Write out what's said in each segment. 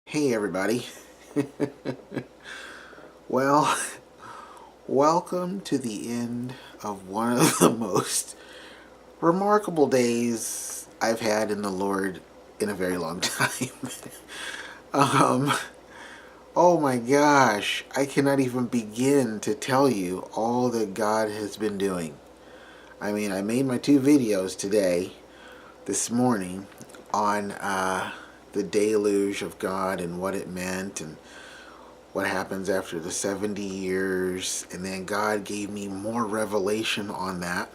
Hey everybody. Well, welcome to the end of one of the most remarkable days I've had in the Lord in a very long time. um, oh my gosh, I cannot even begin to tell you all that God has been doing. I mean, I made my 2 videos today, this morning, on the deluge of God and what it meant and what happens after the 70 years, and then God gave me more revelation on that.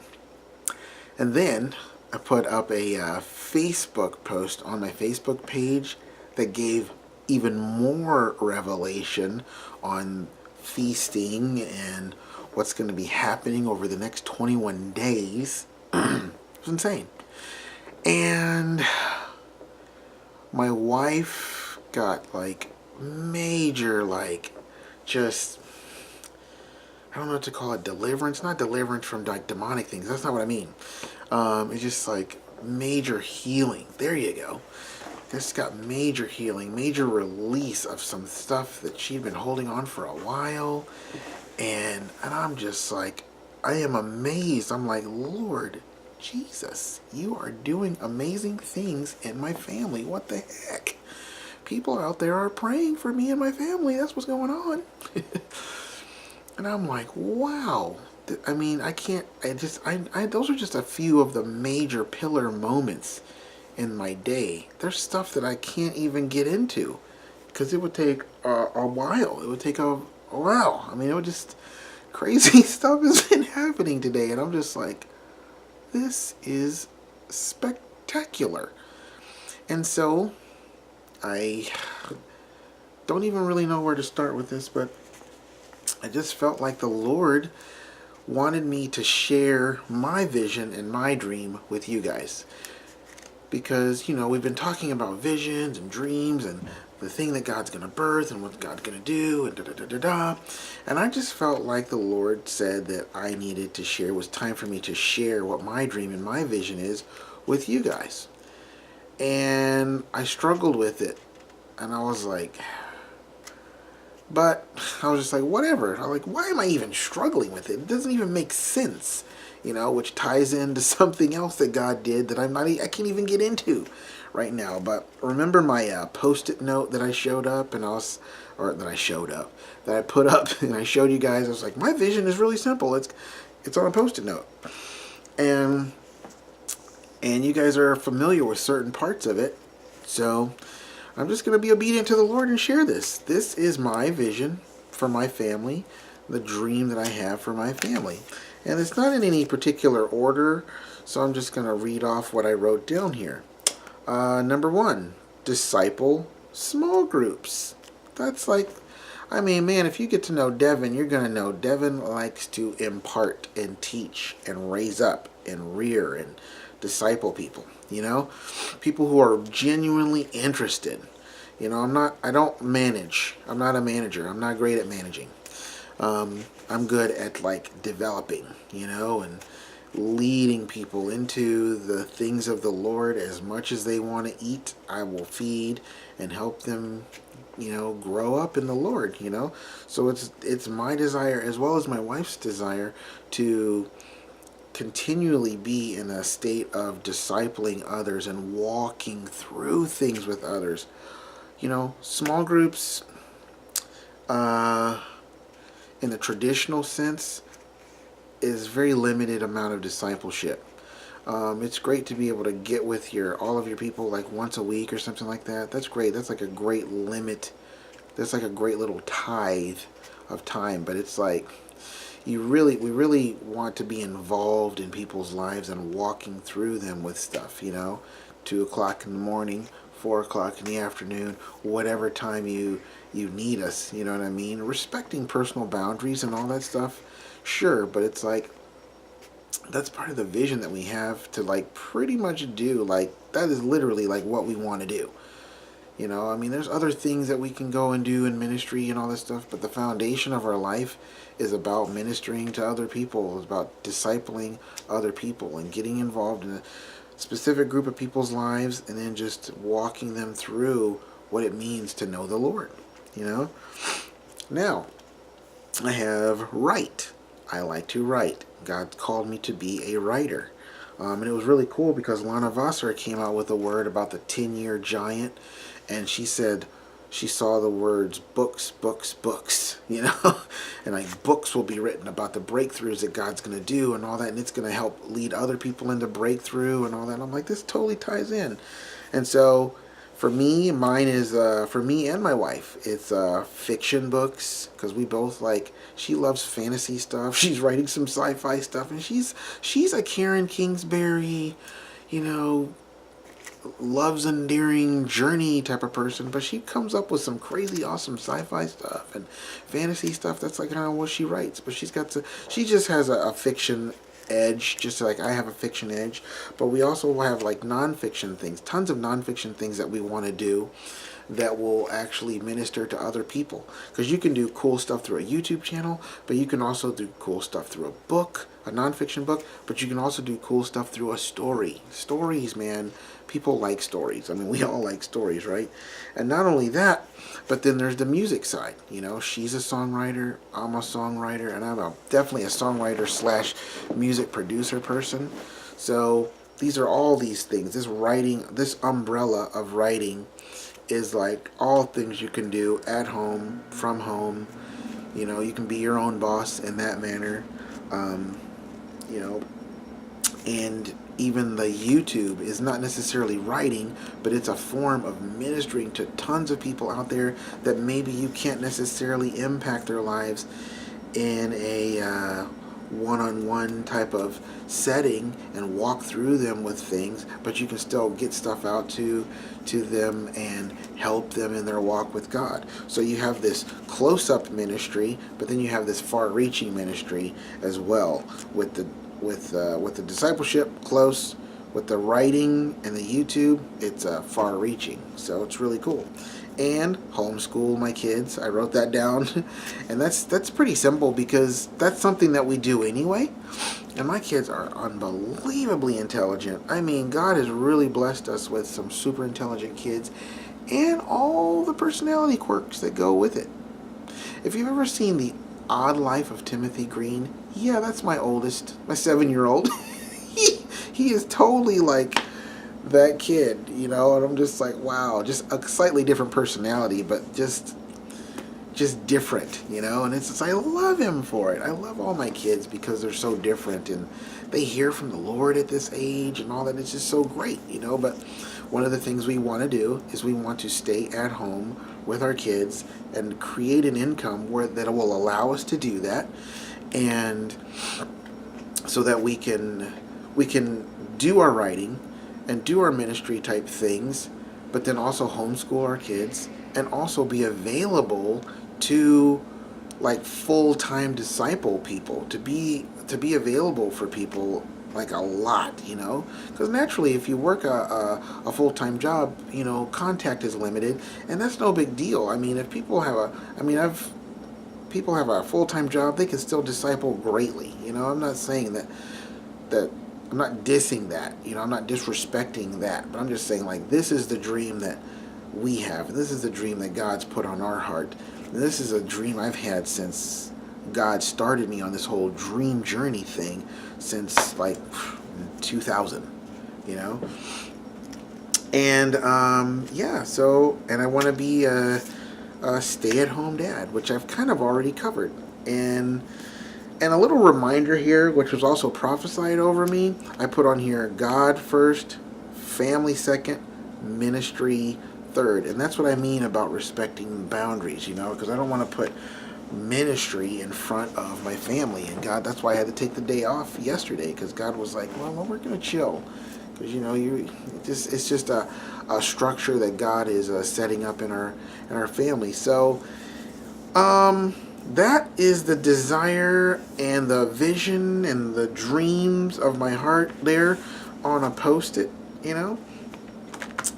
And then I put up a Facebook post on my Facebook page that gave even more revelation on feasting and what's going to be happening over the next 21 days. It's insane. And my wife got major, just, I don't know what to call it, deliverance. Not deliverance from demonic things. That's not what I mean. It's just major healing. There you go. Just got major healing, major release of some stuff that she'd been holding on for a while. And I'm just I am amazed. I'm like, Lord Jesus, you are doing amazing things in my family. What the heck? People out there are praying for me and my family. That's what's going on. And I'm like, wow. I mean, I can't, those are just a few of the major pillar moments in my day. There's stuff that I can't even get into because it would take a while. It would take a while. I mean, it would just, crazy stuff has been happening today. And I'm just like, this is spectacular. And so, I don't even really know where to start with this, but I just felt like the Lord wanted me to share my vision and my dream with you guys. Because, we've been talking about visions and dreams and the thing that God's going to birth and what God's going to do and da-da-da-da-da. And I just felt like the Lord said that I needed to share. It was time for me to share what my dream and my vision is with you guys. And I struggled with it. And I was like, but I was just like, whatever. I'm like, why am I even struggling with it? It doesn't even make sense, which ties into something else that God did that I can't even get into right now. But remember my post-it note that I showed up that I put up and I showed you guys. I was like, my vision is really simple. It's on a post-it note. And you guys are familiar with certain parts of it. So I'm just going to be obedient to the Lord and share this. This is my vision for my family, the dream that I have for my family. And it's not in any particular order, so I'm just going to read off what I wrote down here. Number 1, disciple small groups. That's man, if you get to know Devin, you're going to know Devin likes to impart and teach and raise up and rear and disciple people, people who are genuinely interested. I don't manage. I'm not a manager. I'm not great at managing. I'm good at developing, and leading people into the things of the Lord. As much as they want to eat, I will feed and help them, grow up in the Lord, So it's my desire as well as my wife's desire to continually be in a state of discipling others and walking through things with others. Small groups, in the traditional sense, is very limited amount of discipleship. It's great to be able to get with all of your people once a week or something like that. That's great. That's a great limit. That's a great little tithe of time. But it's we really want to be involved in people's lives and walking through them with stuff, 2 o'clock in the morning, 4 o'clock in the afternoon, whatever time you need us, you know what I mean? Respecting personal boundaries and all that stuff, sure, but it's that's part of the vision that we have to pretty much do, that is literally what we want to do. There's other things that we can go and do in ministry and all this stuff, but the foundation of our life is about ministering to other people. It's about discipling other people and getting involved in a specific group of people's lives and then just walking them through what it means to know the Lord, you know. Now, I have write. I like to write. God called me to be a writer. And it was really cool because Lana Vassar came out with a word about the 10-year giant, and she said she saw the words books, books, books, you know, and like books will be written about the breakthroughs that God's going to do and all that, and it's going to help lead other people into breakthrough and all that. And I'm like, this totally ties in. And so for me, mine is, for me and my wife, it's fiction books, because we both like, she loves fantasy stuff. She's writing some sci-fi stuff, and she's a Karen Kingsbury, you know, loves endearing journey type of person, but she comes up with some crazy awesome sci-fi stuff and fantasy stuff. That's like kind of what she writes. But she just has a fiction edge, just like I have a fiction edge. But we also have like nonfiction things, tons of nonfiction things that we want to do that will actually minister to other people. Because you can do cool stuff through a YouTube channel, but you can also do cool stuff through a book, a nonfiction book, but you can also do cool stuff through a story. Stories, man. People like stories. I mean, we all like stories, right? And not only that, but then there's the music side. You know, she's a songwriter, I'm a songwriter, and I'm definitely a songwriter slash music producer person. So these are all these things. This writing, this umbrella of writing is like all things you can do at home, from home. You know, you can be your own boss in that manner. You know, and even the YouTube is not necessarily writing, but it's a form of ministering to tons of people out there that maybe you can't necessarily impact their lives in a one-on-one type of setting and walk through them with things, but you can still get stuff out to them and help them in their walk with God. So you have this close-up ministry, but then you have this far-reaching ministry as well with the discipleship close, with the writing and the YouTube, it's far-reaching. So it's really cool. And homeschool my kids. I wrote that down, and that's pretty simple because that's something that we do anyway. And my kids are unbelievably intelligent. I mean, God has really blessed us with some super intelligent kids, and all the personality quirks that go with it. If you've ever seen The Odd Life of Timothy Green, yeah, that's my oldest, my 7-year-old. he is totally like that kid, you know, and I'm just like, wow, just a slightly different personality, but just different, you know, and it's just, I love him for it. I love all my kids because they're so different and they hear from the Lord at this age and all that. It's just so great, you know. But one of the things we want to do is we want to stay at home with our kids and create an income that will allow us to do that, and so that we can do our writing and do our ministry type things, but then also homeschool our kids and also be available to like full-time disciple people, to be available for people like a lot, you know, because naturally if you work a full-time job, you know, contact is limited, and that's no big deal. I mean, if people have people have a full-time job, they can still disciple greatly, you know. I'm not saying that I'm not dissing that, you know, I'm not disrespecting that, but I'm just saying, like, this is the dream that we have, and this is the dream that God's put on our heart, and this is a dream I've had since God started me on this whole dream journey thing, since like 2000, you know. And yeah, so, and I want to be a stay-at-home dad, which I've kind of already covered. And a little reminder here, which was also prophesied over me, I put on here, God first, family second, ministry third. And that's what I mean about respecting boundaries, you know, because I don't want to put ministry in front of my family. And God, that's why I had to take the day off yesterday, because God was like, well, we're going to chill. Because, you know, it's just a structure that God is setting up in our family. So, that is the desire and the vision and the dreams of my heart there on a Post-it, you know.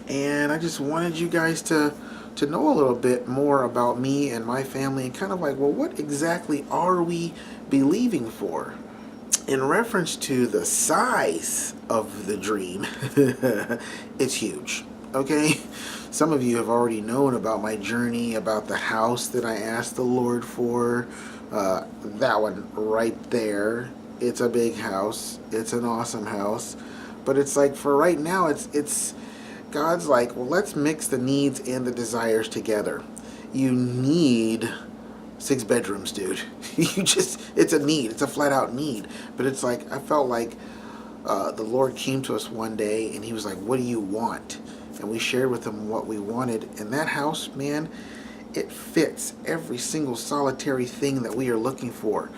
And I just wanted you guys to know a little bit more about me and my family, and kind of like, well, what exactly are we believing for? In reference to the size of the dream, it's huge, okay? some of you have already known about my journey, about the house that I asked the Lord for. That one right there. It's a big house. It's an awesome house. But it's like for right now, it's God's like, well, let's mix the needs and the desires together. You need 6 bedrooms, dude. It's a need. It's a flat out need. But it's like, I felt like the Lord came to us one day and he was like, what do you want? And we shared with him what we wanted. And that house, man, it fits every single solitary thing that we are looking for.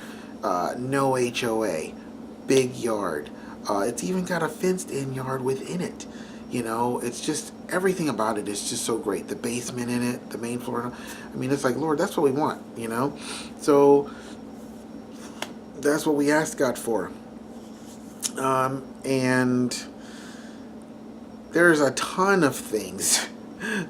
No HOA, big yard. It's even got a fenced in yard within it. It's just everything about it is just so great. The basement in it, the main floor. I mean, it's like, Lord, that's what we want. So that's what we asked God for. And there's a ton of things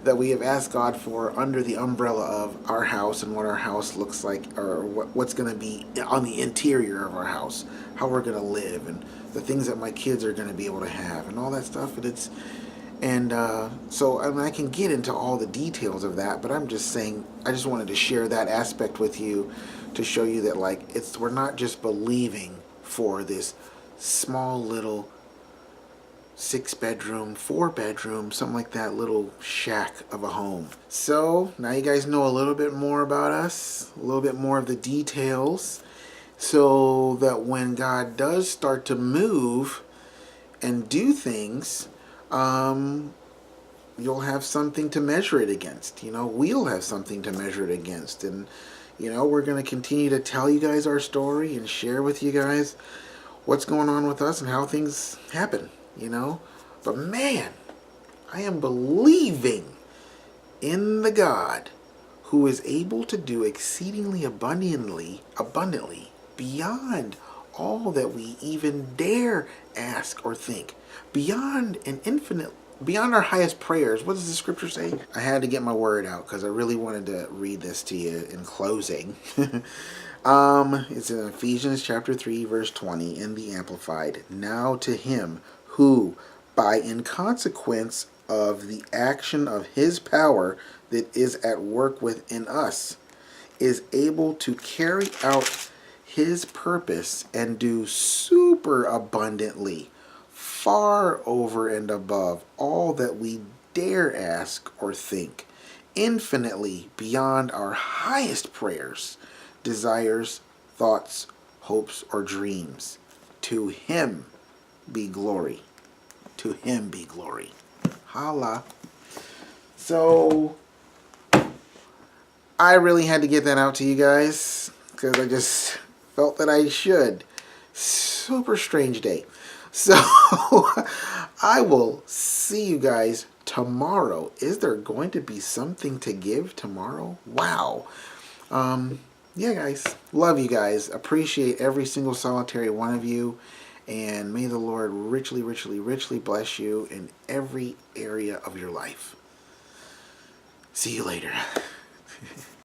that we have asked God for under the umbrella of our house and what our house looks like, or what's going to be on the interior of our house, how we're going to live, and the things that my kids are going to be able to have, and all that stuff. So I mean, I can get into all the details of that, but I'm just saying, I just wanted to share that aspect with you to show you that we're not just believing for this small little 6 bedroom, 4 bedroom, something like that, little shack of a home. So now you guys know a little bit more about us, a little bit more of the details, so that when God does start to move and do things, you'll have something to measure it against. We'll have something to measure it against. And, we're going to continue to tell you guys our story and share with you guys what's going on with us and how things happen. But man, I am believing in the God who is able to do exceedingly abundantly beyond all that we even dare ask or think, beyond our highest prayers. What does the scripture say? I had to get my word out because I really wanted to read this to you in closing. It's in Ephesians chapter 3, verse 20 in the Amplified. Now to him who, by in consequence of the action of his power that is at work within us, is able to carry out his purpose and do super abundantly, far over and above all that we dare ask or think, infinitely beyond our highest prayers, desires, thoughts, hopes, or dreams. To him be glory. To him be glory. Holla. So, I really had to get that out to you guys because I just felt that I should. Super strange day. So, I will see you guys tomorrow. Is there going to be something to give tomorrow? Wow. Yeah, guys. Love you guys. Appreciate every single solitary one of you. And may the Lord richly, richly, richly bless you in every area of your life. See you later.